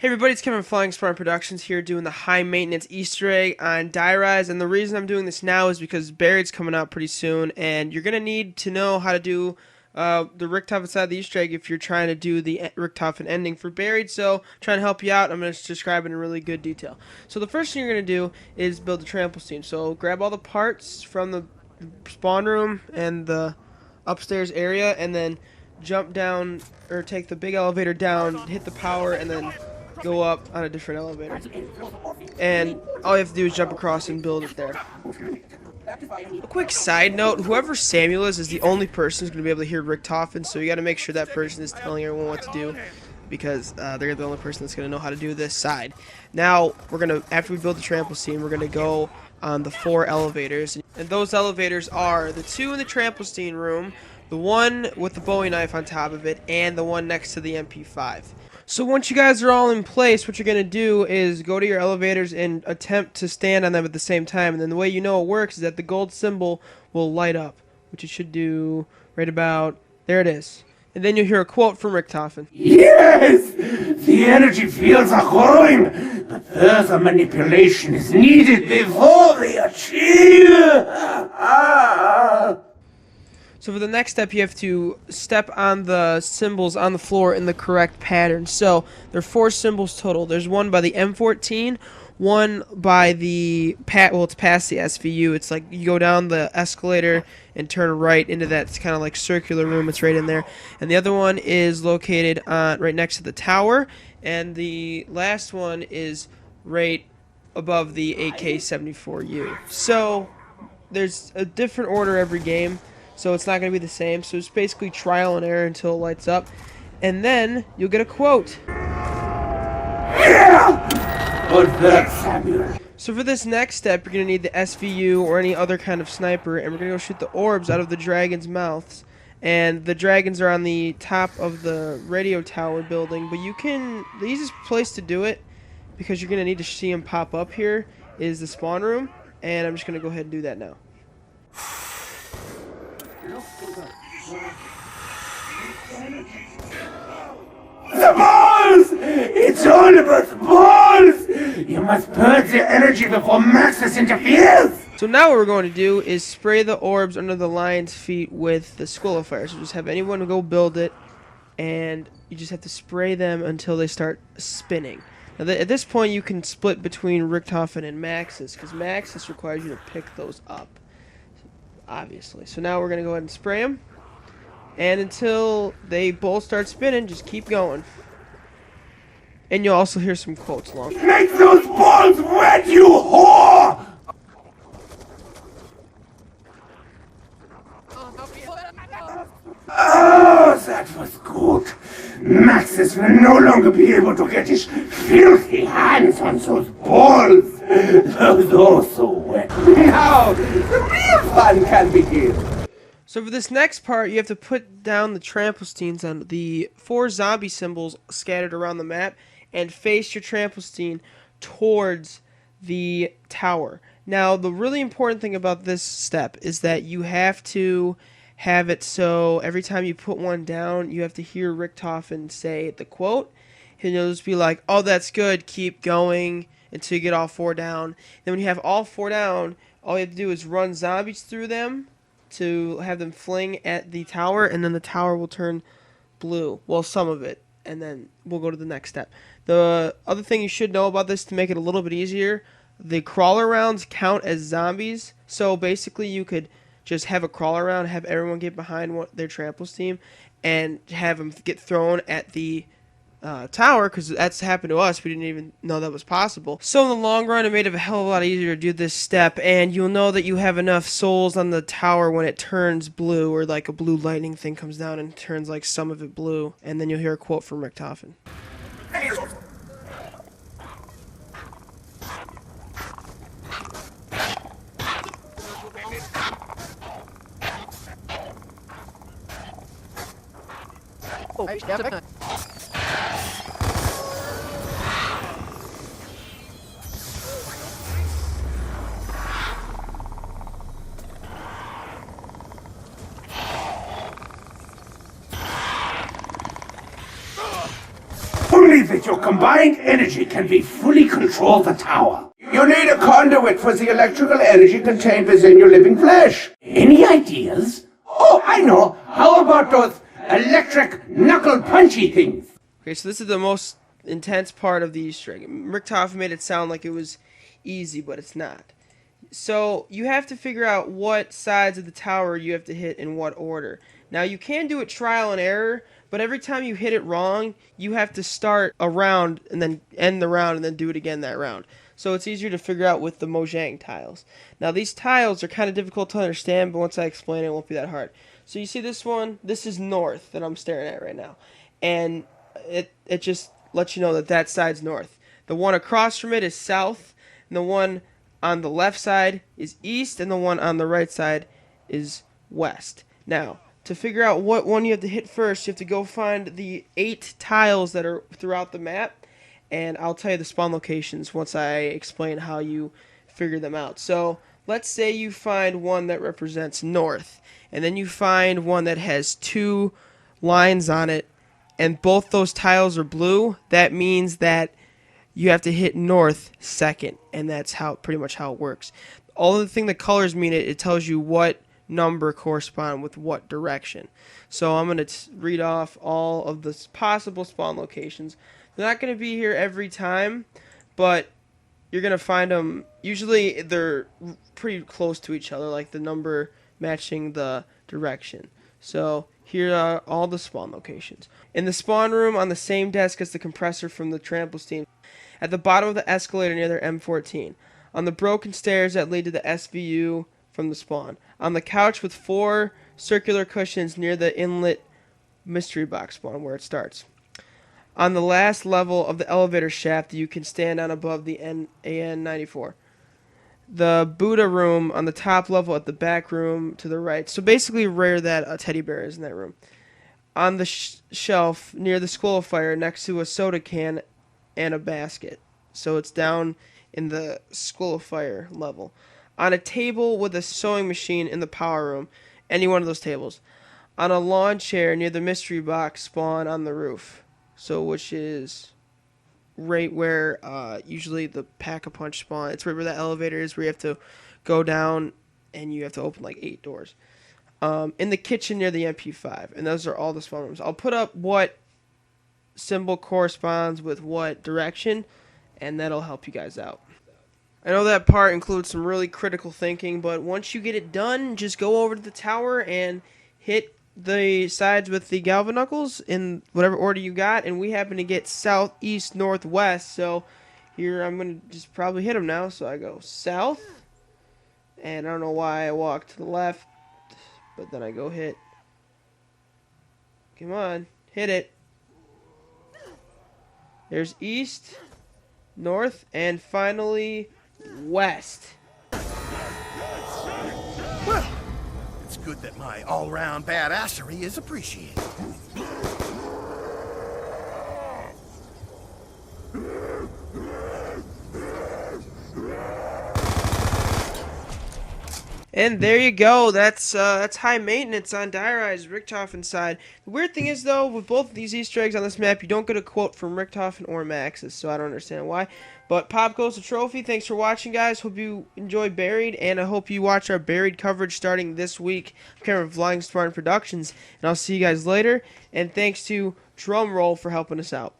Hey everybody, it's Kevin from Flying Spawn Productions here doing the high maintenance Easter egg on Die Rise, and the reason I'm doing this now is because Buried's coming out pretty soon, and you're going to need to know how to do the Richtofen side of the Easter egg if you're trying to do the Richtofen ending for Buried. So I'm trying to help you out. I'm going to describe it in really good detail. So the first thing you're going to do is build the Trample scene. So grab all the parts from the spawn room and the upstairs area, and then jump down, or take the big elevator down, hit the power, and then go up on a different elevator. And all you have to do is jump across and build it there. A quick side note, whoever Samuel is the only person who's going to be able to hear Richtofen, so you got to make sure that person is telling everyone what to do, because they're the only person that's going to know how to do this side. Now, we're going to, after we build the trample scene, we're going to go on the 4 elevators. And those elevators are the 2 in the trample scene room, the one with the Bowie knife on top of it, and the one next to the MP5. So once you guys are all in place, what you're going to do is go to your elevators and attempt to stand on them at the same time. And then the way you know it works is that the gold symbol will light up, which it should do right about, there it is. And then you'll hear a quote from Richtofen. Yes! The energy fields are growing, but further manipulation is needed before they achieve. So for the next step, you have to step on the symbols on the floor in the correct pattern. So there are 4 symbols total. There's one by the M14, one by the it's past the SVU. It's like you go down the escalator and turn right into that kind of like circular room. It's right in there. And the other one is located right next to the tower. And the last one is right above the AK-74U. So there's a different order every game, so it's not going to be the same. So it's basically trial and error until it lights up. And then you'll get a quote. Yeah! Good work, Samuel. So for this next step, you're going to need the SVU or any other kind of sniper, and we're going to go shoot the orbs out of the dragons' mouths. And the dragons are on the top of the radio tower building, but the easiest place to do it, because you're going to need to see them pop up here, is the spawn room. And I'm just going to go ahead and do that now. The balls! It's all about the balls! You must purge the energy before Maxis interferes! So now what we're going to do is spray the orbs under the lion's feet with the Skull of Fire. So just have anyone go build it, and you just have to spray them until they start spinning. Now at this point you can split between Richtofen and Maxis, because Maxis requires you to pick those up, obviously. So now we're going to go ahead and spray them. And until they both start spinning, just keep going. And you'll also hear some quotes along. Make those balls wet, you whore! Oh, that was good. Maxis will no longer be able to get his filthy hands on those balls. Those are so wet. Now, the real fun can begin. So for this next part, you have to put down the trample scenes on the 4 zombie symbols scattered around the map and face your trample scene towards the tower. Now, the really important thing about this step is that you have to have it so every time you put one down, you have to hear Richtofen say the quote, and you'll just be like, oh, that's good, keep going until you get all 4 down. Then when you have all 4 down, all you have to do is run zombies through them to have them fling at the tower, and then the tower will turn blue. Well, some of it, and then we'll go to the next step. The other thing you should know about this to make it a little bit easier, the crawler rounds count as zombies. So basically you could just have a crawler round, have everyone get behind their tramples team, and have them get thrown at the tower, because that's happened to us. We didn't even know that was possible. So in the long run, it made it a hell of a lot easier to do this step, and you'll know that you have enough souls on the tower when it turns blue, or like a blue lightning thing comes down and turns like some of it blue, and then you'll hear a quote from Richtofen. Only the With your combined energy can we fully control the tower. You need a conduit for the electrical energy contained within your living flesh. Any ideas? Oh, I know. How about those electric knuckle punchy things? Okay, so this is the most intense part of the Easter egg. Richtofen made it sound like it was easy, but it's not. So you have to figure out what sides of the tower you have to hit in what order. Now you can do it trial and error, but every time you hit it wrong, you have to start a round and then end the round and then do it again that round. So it's easier to figure out with the Mahjong tiles. Now these tiles are kind of difficult to understand, but once I explain it, it won't be that hard. So you see this one? This is north that I'm staring at right now. And it just lets you know that that side's north. The one across from it is south, and the one on the left side is east, and the one on the right side is west. Now, to figure out what one you have to hit first, you have to go find the 8 tiles that are throughout the map, and I'll tell you the spawn locations once I explain how you figure them out. So, let's say you find one that represents north, and then you find one that has 2 lines on it, and both those tiles are blue. That means that you have to hit north second, and that's pretty much how it works. All the thing the colors mean, it tells you what number correspond with what direction. So I'm going to read off all of the possible spawn locations. They're not going to be here every time, but you're going to find them. Usually they're pretty close to each other, like the number matching the direction. So here are all the spawn locations. In the spawn room on the same desk as the compressor from the Trample team. At the bottom of the escalator near their M14. On the broken stairs that lead to the SVU from the spawn. On the couch with 4 circular cushions near the inlet mystery box spawn where it starts. On the last level of the elevator shaft that you can stand on above the AN-94. The Buddha room on the top level at the back room to the right. So basically rare that a teddy bear is in that room. On the shelf near the School of Fire next to a soda can and a basket. So it's down in the School of Fire level. On a table with a sewing machine in the power room. Any one of those tables. On a lawn chair near the mystery box spawn on the roof. So which is right where usually the Pack-a-Punch spawn. It's right where the elevator is, where you have to go down and you have to open like 8 doors. In the kitchen near the MP5. And those are all the spawn rooms. I'll put up what symbol corresponds with what direction, and that'll help you guys out. I know that part includes some really critical thinking, but once you get it done, just go over to the tower and hit the sides with the Galva Knuckles in whatever order you got, and we happen to get south, east, north, west, so here I'm going to just probably hit them now. So I go south, and I don't know why I walk to the left, but then I go hit. Come on, hit it. There's east, north, and finally west. Well, it's good that my all-round badassery is appreciated. And there you go. That's high maintenance on Diarize Richtofen side. The weird thing is, though, with both of these Easter eggs on this map, you don't get a quote from Richtofen or Maxis, so I don't understand why. But Pop goes to Trophy. Thanks for watching, guys. Hope you enjoy Buried, and I hope you watch our Buried coverage starting this week. I'm Cameron of Flying Spartan Productions, and I'll see you guys later. And thanks to Drumroll for helping us out.